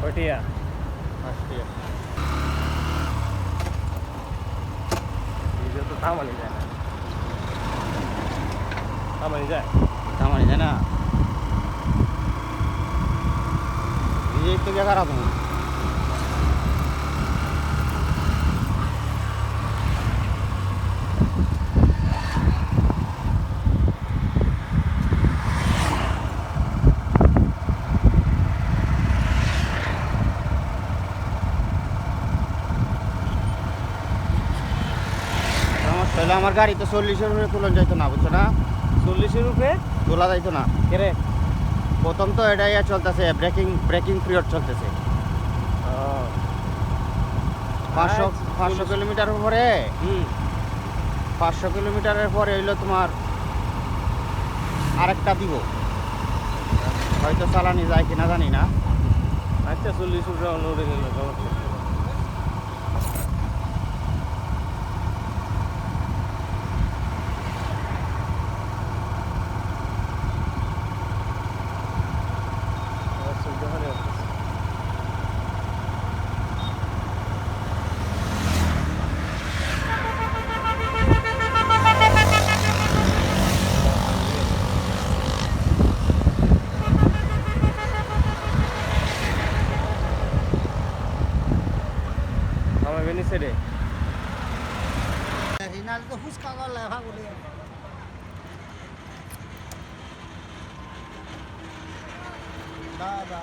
কয়টিয়া 5 টাকা। এই তো থামানি যায় না, থামানি যায়। থামানি যায় না, এই তো জায়গা রাখো। তাহলে আমার গাড়ি তো 40-এর উপরে তুলন যাইতো না, বুঝছো না? 40-এর উপরে তোলা যাইতো না। কেরে? প্রথম তো এটা চলতেছে, ব্রেকিং পিরিয়ড চলতেছে। 500 কিলোমিটার পরে, 500 কিলোমিটারের পরে হইলো তোমার আরেকটা দিব, হয়তো চালানি যায় কিনা জানি না। আচ্ছা 40 উপরে অনুরে গেল সমস্যা। আমার বেনিসে রে নাহলে তো ফুচকা করলে ভাবলে দাদা